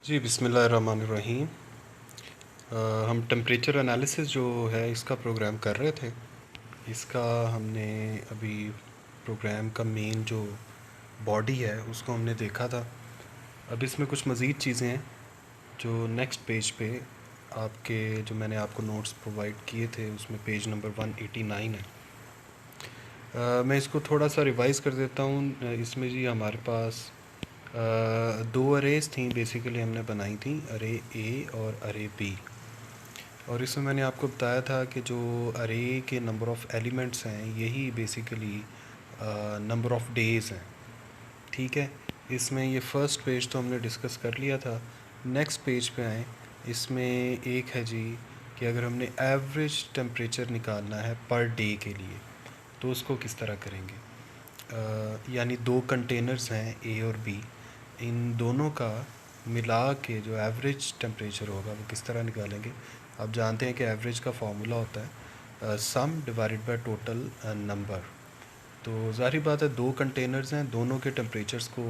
जी बिस्मिल्लाहिर्रहमानिर्रहीम। हम temperature analysis जो है इसका प्रोग्राम कर रहे थे। इसका हमने अभी प्रोग्राम का मेन जो बॉडी है उसको हमने देखा था। अब इसमें कुछ मज़ीद चीज़ें हैं जो नेक्स्ट पेज पे आपके जो मैंने आपको नोट्स प्रोवाइड किए थे उसमें पेज नंबर 189 है। मैं इसको थोड़ा सा रिवाइज़ कर देता हूँ। इसमें जी हमारे पास दो अरेज थी बेसिकली हमने बनाई थी, अरे ए और अरे बी। और इसमें मैंने आपको बताया था कि जो अरे के नंबर ऑफ़ एलिमेंट्स हैं यही बेसिकली नंबर ऑफ़ डेज़ हैं। ठीक है, इसमें ये फ़र्स्ट पेज तो हमने डिस्कस कर लिया था। नेक्स्ट पेज पे आए, इसमें एक है जी कि अगर हमने एवरेज टेम्परेचर निकालना है पर डे के लिए तो उसको किस तरह करेंगे। यानी दो कंटेनर्स हैं ए और बी, इन दोनों का मिला के जो एवरेज टेम्परेचर होगा वो किस तरह निकालेंगे। आप जानते हैं कि एवरेज का फार्मूला होता है सम डिवाइडेड बाय टोटल नंबर। तो ज़ाहिर बात है दो कंटेनर्स हैं, दोनों के टेम्परेचर्स को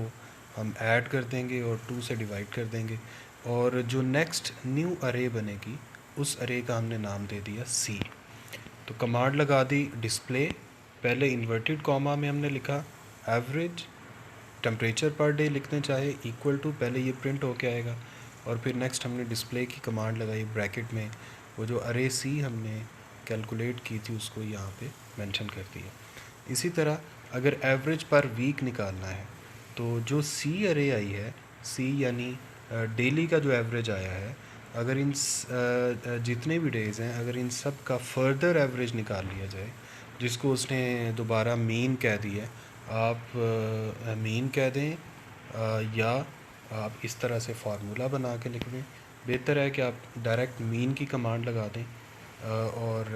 हम ऐड कर देंगे और 2 से डिवाइड कर देंगे और जो नेक्स्ट न्यू अरे बनेगी उस अरे का हमने नाम दे दिया सी। तो कमांड लगा दी डिस्प्ले, पहले इन्वर्टेड कॉमा में हमने लिखा एवरेज टेम्परेचर पर डे लिखने चाहे इक्वल टू, पहले ये प्रिंट होके आएगा और फिर नेक्स्ट हमने डिस्प्ले की कमांड लगाई ब्रैकेट में, वो जो अरे सी हमने कैलकुलेट की थी उसको यहाँ पे मेंशन कर दिया। इसी तरह अगर एवरेज पर वीक निकालना है तो जो सी अरे आई है, सी यानी डेली का जो एवरेज आया है, अगर इन जितने भी डेज़ हैं अगर इन सब का फर्दर एवरेज निकाल लिया जाए, जिसको उसने दोबारा मीन कह दिया, आप मीन कह दें या आप इस तरह से फार्मूला बना के लिख दें। बेहतर है कि आप डायरेक्ट मीन की कमांड लगा दें और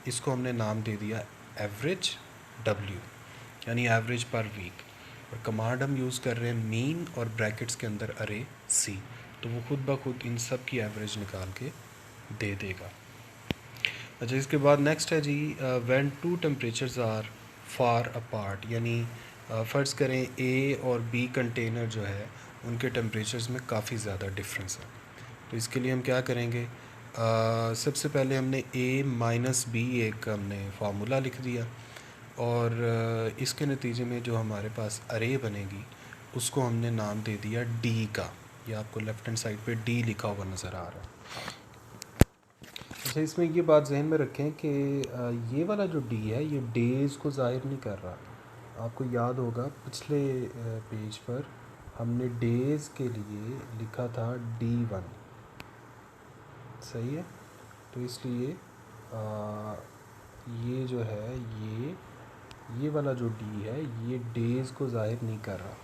इसको हमने नाम दे दिया एवरेज डब्ल्यू, यानी एवरेज पर वीक। और कमांड हम यूज़ कर रहे हैं मीन और ब्रैकेट्स के अंदर अरे सी, तो वो खुद ब खुद इन सब की एवरेज निकाल के दे देगा। अच्छा, इसके बाद नेक्स्ट है जी when two temperatures are far apart, यानी फ़र्ज़ करें ए और बी कंटेनर जो है उनके टेम्परेचर्स में काफ़ी ज़्यादा डिफरेंस है। तो इसके लिए हम क्या करेंगे, सबसे पहले हमने ए माइनस बी एक हमने फार्मूला लिख दिया और इसके नतीजे में जो हमारे पास अरे बनेगी उसको हमने नाम दे दिया डी का। ये आपको लेफ़्ट हैंड साइड पे डी लिखा हुआ नज़र आ रहा है। अच्छा, इसमें ये बात जहन में रखें कि ये वाला जो डी है ये डेज़ को ज़ाहिर नहीं कर रहा। आपको याद होगा पिछले पेज पर हमने डेज़ के लिए लिखा था D1, सही है। तो इसलिए ये जो है ये वाला जो डी है ये डेज़ को ज़ाहिर नहीं कर रहा।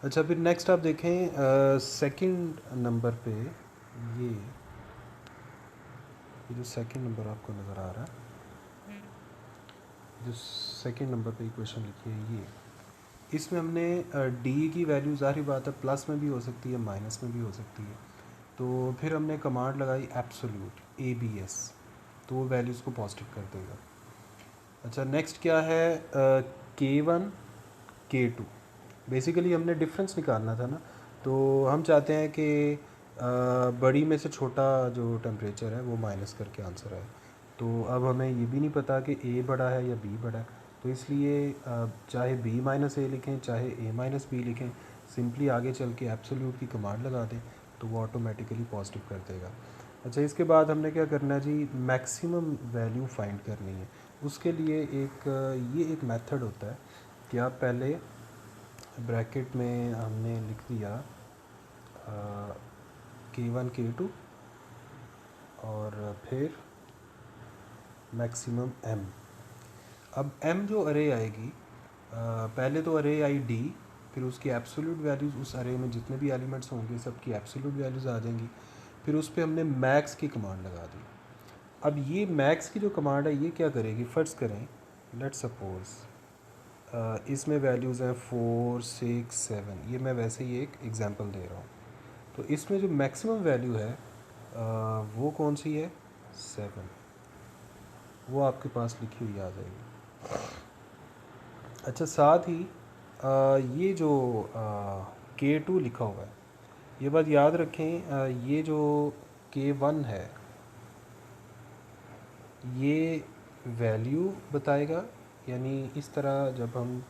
अच्छा, फिर नेक्स्ट आप देखें सेकंड नंबर पे ये जो सेकंड नंबर आपको नज़र आ रहा है, जो सेकंड नंबर पे इक्वेशन लिखी है ये, इसमें हमने डी की वैल्यू ज़ाहिर बात है प्लस में भी हो सकती है माइनस में भी हो सकती है, तो फिर हमने कमांड लगाई एब्सोल्यूट ABS, तो वो वैल्यूज़ को पॉजिटिव कर देगा। अच्छा, नेक्स्ट क्या है K1 K2, बेसिकली हमने डिफरेंस निकालना था ना, तो हम चाहते हैं कि बड़ी में से छोटा जो टेम्परेचर है वो माइनस करके आंसर आए। तो अब हमें ये भी नहीं पता कि ए बड़ा है या बी बड़ा है, तो इसलिए चाहे बी माइनस ए लिखें चाहे ए माइनस बी लिखें, सिंपली आगे चल के एब्सोल्यूट की कमांड लगा दें तो वो ऑटोमेटिकली पॉजिटिव कर देगा। अच्छा, इसके बाद हमने क्या करना है जी, मैक्सिमम वैल्यू फाइंड करनी है। उसके लिए ये एक मेथड होता है कि आप पहले ब्रैकेट में हमने लिख दिया K1 K2 और फिर मैक्सिमम M। अब M जो अरे आएगी, पहले तो अरे आई D, फिर उसकी एब्सोल्यूट वैल्यूज़ उस अरे में जितने भी एलिमेंट्स होंगे सबकी एब्सोल्यूट वैल्यूज़ आ जाएंगी। फिर उस पर हमने मैक्स की कमांड लगा दी। अब ये मैक्स की जो कमांड है ये क्या करेगी, फ़र्ज़ करें लेट्स सपोज़ इसमें वैल्यूज़ हैं 4 6 7, ये मैं वैसे ही एक एग्जांपल दे रहा हूँ। तो इसमें जो मैक्सिमम वैल्यू है वो कौन सी है, 7, वो आपके पास लिखी हुई आ जाएगी। अच्छा, साथ ही ये जो K2 लिखा हुआ है ये बात याद रखें, ये जो K1 है ये वैल्यू बताएगा, यानी इस तरह जब हम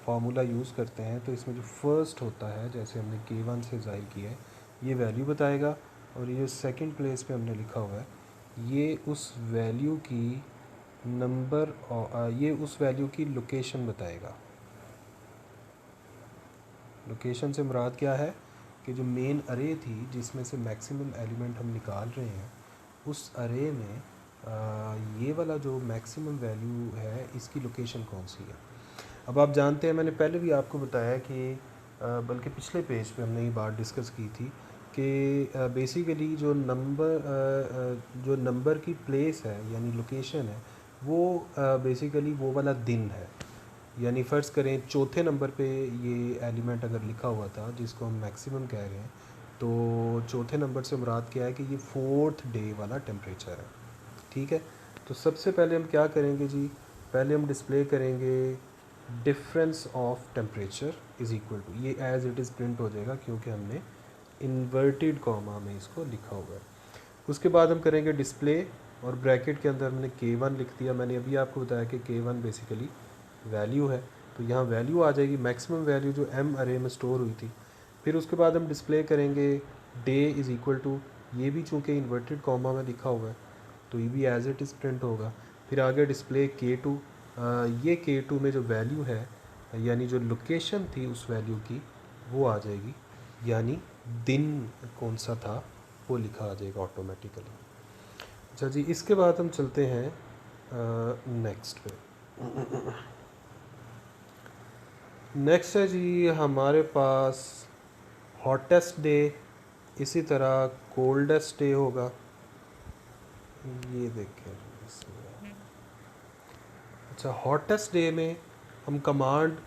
फार्मूला यूज़ करते हैं तो इसमें जो फर्स्ट होता है, जैसे हमने K1 से ज़ाहिर किया है, ये वैल्यू बताएगा। और ये जो सेकंड प्लेस पे हमने लिखा हुआ है ये उस वैल्यू की नंबर, ये उस वैल्यू की लोकेशन बताएगा। लोकेशन से मुराद क्या है कि जो मेन अरे थी जिसमें से मैक्सिमम एलिमेंट हम निकाल रहे हैं, उस अरे में ये वाला जो मैक्सिमम वैल्यू है इसकी लोकेशन कौन सी है। अब आप जानते हैं, मैंने पहले भी आपको बताया कि बल्कि पिछले पेज पे हमने ये बात डिस्कस की थी कि बेसिकली जो नंबर की प्लेस है यानी लोकेशन है वो बेसिकली वो वाला दिन है। यानी फ़र्ज़ करें चौथे नंबर पे ये एलिमेंट अगर लिखा हुआ था जिसको हम मैक्सिमम कह रहे हैं, तो चौथे नंबर से मुराद क्या है कि ये 4th डे वाला टेम्परेचर है। ठीक है, तो सबसे पहले हम क्या करेंगे जी, पहले हम डिस्प्ले करेंगे difference of temperature is equal to, ये एज़ इट इज़ प्रिंट हो जाएगा क्योंकि हमने इन्वर्टेड कॉमा में इसको लिखा हुआ है। उसके बाद हम करेंगे डिस्प्ले और ब्रैकेट के अंदर हमने K1 लिख दिया। मैंने अभी आपको बताया कि K1 बेसिकली वैल्यू है, तो यहाँ वैल्यू आ जाएगी मैक्सिमम वैल्यू जो M अरे में स्टोर हुई थी। फिर उसके बाद हम डिस्प्ले करेंगे डे इज़ इक्वल टू, ये भी चूँकि इन्वर्टेड कॉमा में लिखा हुआ है तो ये भी एज इट इज़ प्रिंट होगा। फिर आगे डिस्प्ले K2, ये K2 में जो वैल्यू है यानी जो लोकेशन थी उस वैल्यू की वो आ जाएगी, यानी दिन कौन सा था वो लिखा आ जाएगा ऑटोमेटिकली। अच्छा जी, इसके बाद हम चलते हैं नेक्स्ट पे। नेक्स्ट है जी हमारे पास हॉटेस्ट डे, इसी तरह कोल्डेस्ट डे होगा। ये देखें, अच्छा हॉटेस्ट डे में हम कमांड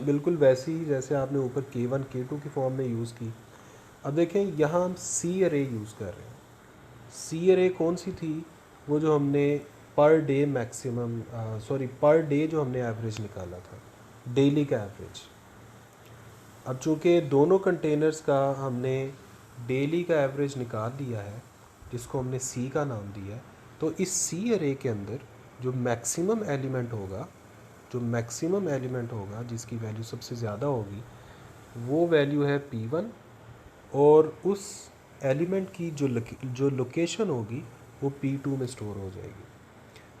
बिल्कुल वैसी ही जैसे आपने ऊपर K1 K2 की फॉर्म में यूज़ की। अब देखें यहाँ हम सी अरे यूज़ कर रहे हैं। सी अरे कौन सी थी, वो जो हमने per day maximum per day जो हमने एवरेज निकाला था, डेली का एवरेज। अब चूँकि दोनों कंटेनर्स का हमने डेली का एवरेज निकाल लिया है जिसको हमने सी का नाम दिया है, तो इस सी अरे के अंदर जो मैक्सिमम एलिमेंट होगा जिसकी वैल्यू सबसे ज़्यादा होगी वो वैल्यू है P1, और उस एलिमेंट की जो लोकेशन होगी वो P2 में स्टोर हो जाएगी।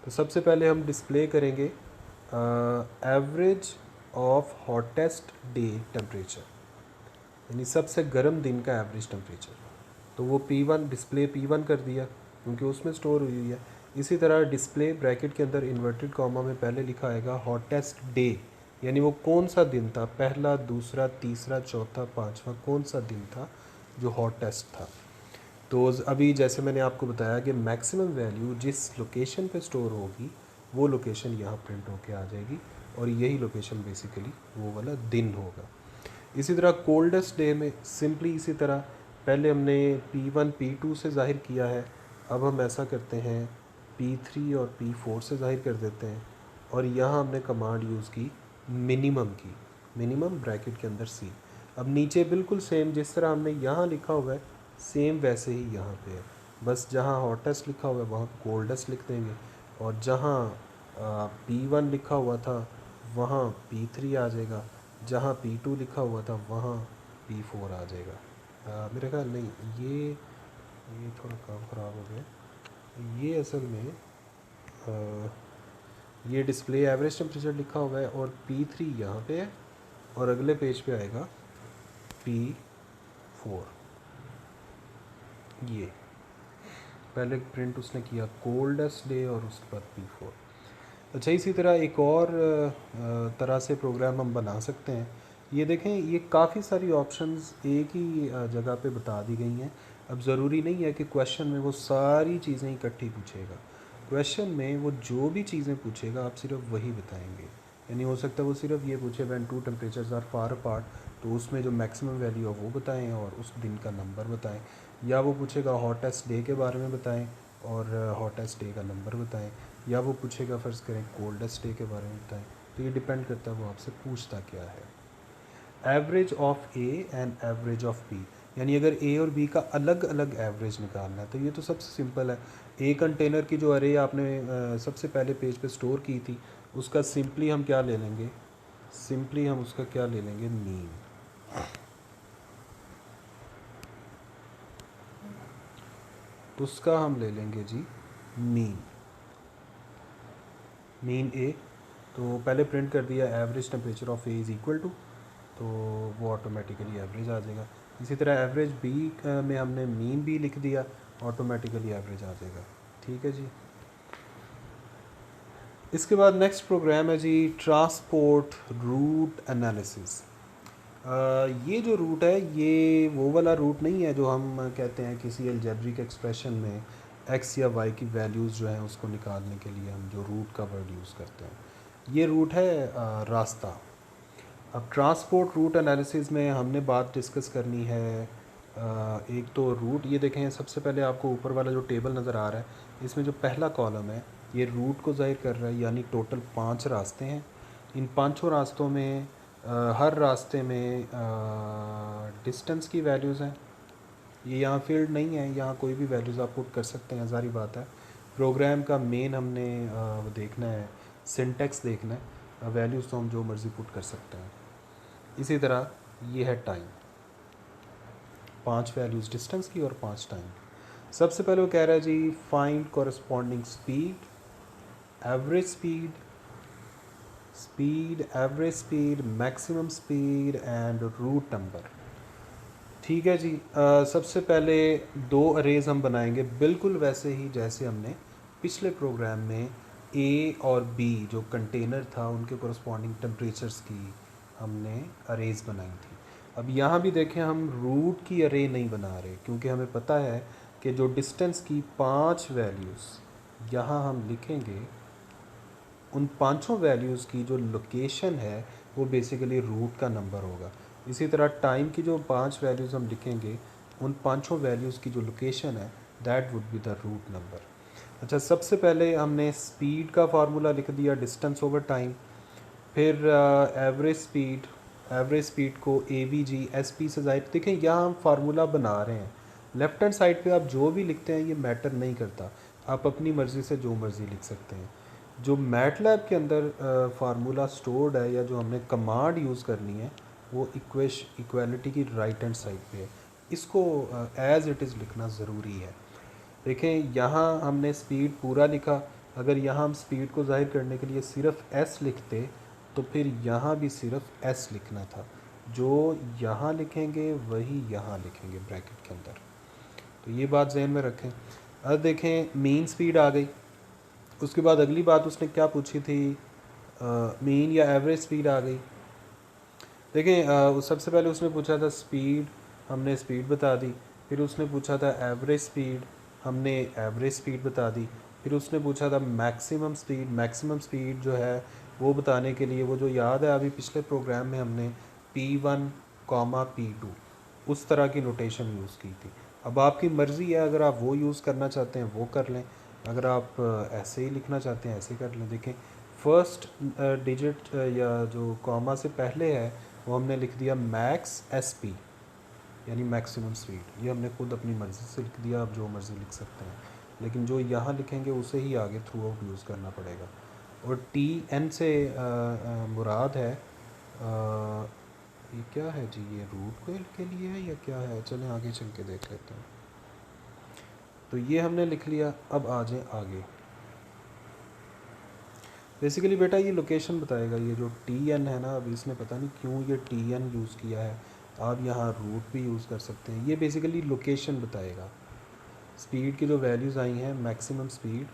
तो सबसे पहले हम डिस्प्ले करेंगे average of hottest day temperature, यानी सबसे गर्म दिन का एवरेज टेम्परेचर। तो वो P1 डिस्प्ले P1 कर दिया क्योंकि उसमें स्टोर हुई है। इसी तरह डिस्प्ले ब्रैकेट के अंदर इन्वर्टेड कॉमा में पहले लिखा आएगा हॉटेस्ट डे, यानी वो कौन सा दिन था, पहला, दूसरा, तीसरा, चौथा, पांचवा, कौन सा दिन था जो हॉटेस्ट था। तो अभी जैसे मैंने आपको बताया कि मैक्सिमम वैल्यू जिस लोकेशन पे स्टोर होगी वो लोकेशन यहाँ प्रिंट होके आ जाएगी, और यही लोकेशन बेसिकली वो वाला दिन होगा। इसी तरह कोल्डेस्ट डे में सिंपली इसी तरह पहले हमने P1 P2 से ज़ाहिर किया है, अब हम ऐसा करते हैं P3 और P4 से ज़ाहिर कर देते हैं, और यहाँ हमने कमांड यूज़ की मिनिमम की, मिनिमम ब्रैकेट के अंदर C। अब नीचे बिल्कुल सेम जिस तरह हमने यहाँ लिखा हुआ है सेम वैसे ही यहाँ पे है, बस जहाँ हॉटेस्ट लिखा हुआ है वहाँ कोल्डेस्ट लिख देंगे, और जहाँ P1 लिखा हुआ था वहाँ P3 आ जाएगा, जहाँ P2 लिखा हुआ था वहाँ P4 आ जाएगा। मेरे ख्याल नहीं, ये थोड़ा काम ख़राब हो गया। ये असल में ये डिस्प्ले एवरेज टेम्परेचर लिखा हुआ है और P3 यहाँ पे है, और अगले पेज पे आएगा P4। ये पहले प्रिंट उसने किया कोल्डेस्ट डे और उसके बाद P4। अच्छा, इसी तरह एक और तरह से प्रोग्राम हम बना सकते हैं। ये देखें, ये काफ़ी सारी ऑप्शंस एक ही जगह पे बता दी गई हैं। अब ज़रूरी नहीं है कि क्वेश्चन में वो सारी चीज़ें इकट्ठी पूछेगा। क्वेश्चन में वो जो भी चीज़ें पूछेगा आप सिर्फ वही बताएंगे। यानी हो सकता है वो सिर्फ ये पूछे when two temperatures are far apart, तो उसमें जो मैक्सिमम वैल्यू है वो बताएं और उस दिन का नंबर बताएं, या वो पूछेगा हॉटेस्ट डे के बारे में बताएं और हॉटेस्ट डे का नंबर बताएं, या वो पूछेगा फ़र्ज़ करें कोल्डेस्ट डे के बारे में बताएं। तो ये डिपेंड करता है वो आपसे पूछता क्या है। Average of A and average of B, यानी अगर ए और बी का अलग अलग एवरेज निकालना है तो ये तो सबसे सिंपल है। ए कंटेनर की जो अरे आपने सबसे पहले पेज पे स्टोर की थी, उसका सिंपली हम क्या ले लेंगे, सिंपली हम उसका क्या ले लेंगे, मीन। उसका हम ले लेंगे जी मीन, मीन ए। तो पहले प्रिंट कर दिया average temperature of A is equal to, तो वो ऑटोमेटिकली एवरेज आ जाएगा। इसी तरह एवरेज बी में हमने मीन बी लिख दिया, ऑटोमेटिकली एवरेज आ जाएगा। ठीक है जी। इसके बाद नेक्स्ट प्रोग्राम है जी ट्रांसपोर्ट रूट एनालिसिस। ये जो रूट है ये वो वाला रूट नहीं है जो हम कहते हैं किसी अलजेब्रिक एक्सप्रेशन में एक्स या वाई की वैल्यूज़ जो हैं उसको निकालने के लिए हम जो रूट का वर्ड यूज़ करते हैं। ये रूट है रास्ता। अब ट्रांसपोर्ट रूट एनालिसिस में हमने बात डिस्कस करनी है एक तो रूट, ये देखें सबसे पहले आपको ऊपर वाला जो टेबल नज़र आ रहा है इसमें जो पहला कॉलम है ये रूट को ज़ाहिर कर रहा है, यानी टोटल 5 रास्ते हैं। इन पांचों रास्तों में हर रास्ते में डिस्टेंस की वैल्यूज़ हैं। ये यहाँ फील्ड नहीं है, यहाँ कोई भी वैल्यूज़ आप पुट कर सकते हैं, सारी बात है। प्रोग्राम का मेन हमने वो देखना है, सिंटेक्स देखना है, वैल्यूज़ तो हम जो मर्ज़ी पुट कर सकते हैं। इसी तरह ये है टाइम, 5 वैल्यूज़ डिस्टेंस की और 5 टाइम। सबसे पहले वो कह रहा है जी find corresponding speed, average speed, speed, average speed, maximum speed and route number. ठीक है जी। सबसे पहले 2 अरेज हम बनाएंगे बिल्कुल वैसे ही जैसे हमने पिछले प्रोग्राम में ए और बी जो कंटेनर था उनके कोरस्पॉन्डिंग टेम्परेचर्स की हमने अरेज बनाई थी। अब यहाँ भी देखें हम रूट की अरे नहीं बना रहे, क्योंकि हमें पता है कि जो डिस्टेंस की 5 वैल्यूज़ यहाँ हम लिखेंगे, उन पांचों वैल्यूज़ की जो लोकेशन है वो बेसिकली रूट का नंबर होगा। इसी तरह टाइम की जो 5 वैल्यूज़ हम लिखेंगे, उन पांचों वैल्यूज़ की जो लोकेशन है that would be the root number. अच्छा, सबसे पहले हमने स्पीड का फार्मूला लिख दिया, डिस्टेंस ओवर टाइम। फिर एवरेज स्पीड को A V G S P से ज़ाहिर, देखें यहाँ हम फार्मूला बना रहे हैं। लेफ्ट हैंड साइड पे आप जो भी लिखते हैं ये मैटर नहीं करता, आप अपनी मर्ज़ी से जो मर्ज़ी लिख सकते हैं। जो मैटलैब के अंदर फार्मूला स्टोर्ड है या जो हमने कमांड यूज़ करनी है वो इक्वालिटी की राइट हैंड साइड पे है, इसको एज इट इज़ लिखना ज़रूरी है। देखें यहाँ हमने स्पीड पूरा लिखा, अगर यहाँ हम स्पीड को ज़ाहिर करने के लिए सिर्फ एस लिखते तो फिर यहाँ भी सिर्फ एस लिखना था। जो यहाँ लिखेंगे वही यहाँ लिखेंगे ब्रैकेट के अंदर, तो ये बात जहन में रखें। अब देखें मीन स्पीड आ गई, उसके बाद अगली बात उसने क्या पूछी थी, मीन या एवरेज स्पीड आ गई। देखें सबसे पहले उसने पूछा था स्पीड, हमने स्पीड बता दी। फिर उसने पूछा था एवरेज स्पीड, हमने एवरेज स्पीड बता दी। फिर उसने पूछा था मैक्सिमम स्पीड, मैक्सिमम स्पीड जो है वो बताने के लिए वो जो याद है अभी पिछले प्रोग्राम में हमने P1, P2 उस तरह की नोटेशन यूज़ की थी। अब आपकी मर्ज़ी है, अगर आप वो यूज़ करना चाहते हैं वो कर लें, अगर आप ऐसे ही लिखना चाहते हैं ऐसे कर लें। देखें फर्स्ट डिजिट या जो कॉमा से पहले है वो हमने लिख दिया मैक्स एस पी, यानी मैक्सिमम स्पीड। ये हमने खुद अपनी मर्ज़ी से लिख दिया, आप जो मर्ज़ी लिख सकते हैं, लेकिन जो यहाँ लिखेंगे उसे ही आगे थ्रू आउट यूज़ करना पड़ेगा। और टी एन से मुराद है ये क्या है जी, ये रूट के लिए है या क्या है, चलें आगे चल के देख लेते हैं। तो ये हमने लिख लिया, अब आ जाए आगे। बेसिकली बेटा ये लोकेशन बताएगा, ये जो टी एन है ना, अभी इसने पता नहीं क्यों ये टी एन यूज़ किया है, आप यहाँ रूट भी यूज़ कर सकते हैं। ये बेसिकली लोकेशन बताएगा, स्पीड की जो वैल्यूज़ आई हैं मैक्सिमम स्पीड,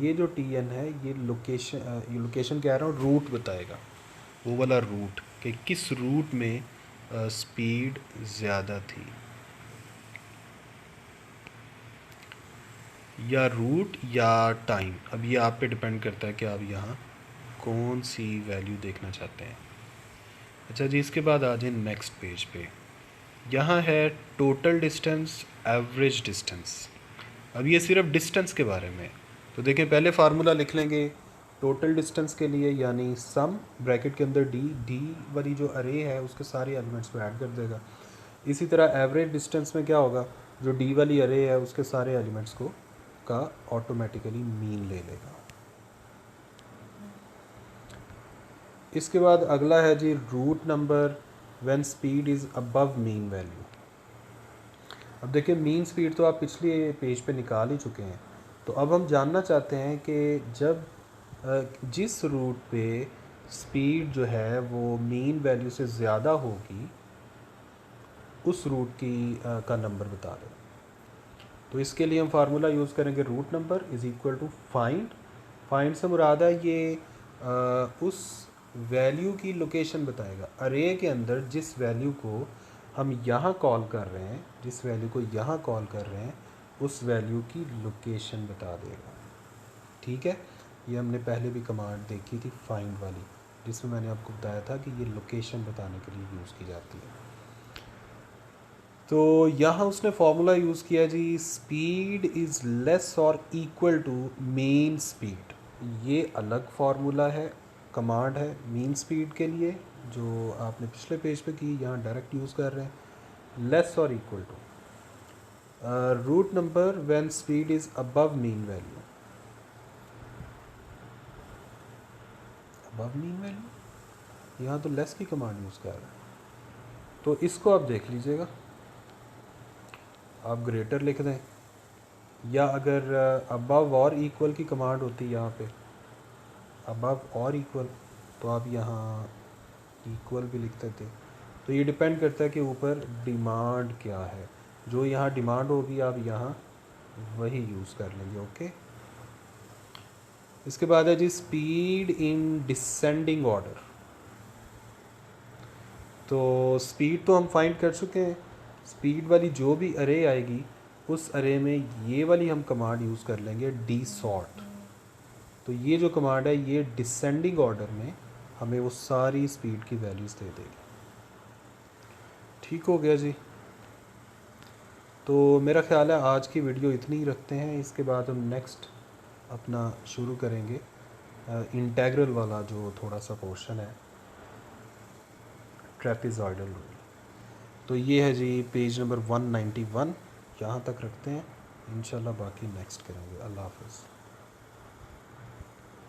ये जो टी एन है ये लोकेशन कह रहा हूँ रूट बताएगा, वो वाला रूट कि किस रूट में स्पीड ज़्यादा थी, या रूट या टाइम। अब ये आप पे डिपेंड करता है कि आप यहाँ कौन सी वैल्यू देखना चाहते हैं। अच्छा जी, इसके बाद आ जाए नेक्स्ट पेज पे, यहाँ है टोटल डिस्टेंस, एवरेज डिस्टेंस। अब ये सिर्फ डिस्टेंस के बारे में, तो देखें पहले फार्मूला लिख लेंगे टोटल डिस्टेंस के लिए, यानी सम ब्रैकेट के अंदर डी वाली जो अरे है उसके सारे एलिमेंट्स को ऐड कर देगा। इसी तरह एवरेज डिस्टेंस में क्या होगा, जो डी वाली अरे है उसके सारे एलिमेंट्स को का ऑटोमेटिकली मीन ले लेगा। इसके बाद अगला है जी route number when speed is above mean value. अब देखिए मीन स्पीड तो आप पिछले पेज पे निकाल ही चुके हैं, तो अब हम जानना चाहते हैं कि जब जिस रूट पे स्पीड जो है वो मीन वैल्यू से ज़्यादा होगी उस रूट की का नंबर बता दें। तो इसके लिए हम फार्मूला यूज़ करेंगे root number is equal to find. Find से मुराद है ये उस वैल्यू की लोकेशन बताएगा, अरे के अंदर जिस वैल्यू को हम यहाँ कॉल कर रहे हैं, जिस वैल्यू को यहाँ कॉल कर रहे हैं उस वैल्यू की लोकेशन बता देगा। ठीक है, ये हमने पहले भी कमांड देखी थी फाइंड वाली, जिसमें मैंने आपको बताया था कि ये लोकेशन बताने के लिए यूज़ की जाती है। तो यहाँ उसने फार्मूला यूज़ किया जी स्पीड इज़ लेस और इक्वल टू मीन स्पीड। ये अलग फार्मूला है, कमांड है मीन स्पीड के लिए जो आपने पिछले पेज पे की, यहाँ डायरेक्ट यूज़ कर रहे हैं। लेस और equal to root number when speed is above mean value. Above mean value, यहाँ तो लेस की कमांड यूज़ कर रहे हैं, तो इसको आप देख लीजिएगा, आप ग्रेटर लिख दें, या अगर अबव और इक्वल की कमांड होती यहाँ पे अबव और इक्वल, तो आप यहाँ इक्वल भी लिख देते। तो ये डिपेंड करता है कि ऊपर डिमांड क्या है, जो यहाँ डिमांड होगी आप यहाँ वही यूज़ कर लेंगे। ओके, इसके बाद है जी स्पीड इन डिसेंडिंग ऑर्डर। तो स्पीड तो हम फाइंड कर चुके हैं, स्पीड वाली जो भी अरे आएगी उस अरे में ये वाली हम कमांड यूज़ कर लेंगे डी सॉर्ट। तो ये जो कमांड है ये डिसेंडिंग ऑर्डर में हमें वो सारी स्पीड की वैल्यूज़ दे देगी। ठीक हो गया जी। तो मेरा ख्याल है आज की वीडियो इतनी ही रखते हैं, इसके बाद हम नेक्स्ट अपना शुरू करेंगे इंटेग्रल वाला जो थोड़ा सा पोर्शन है ट्रेपेजॉइडल रूल। तो ये है जी पेज नंबर 191, यहाँ तक रखते हैं, इंशाल्लाह बाकी नेक्स्ट करेंगे। अल्लाह हाफ़िज़।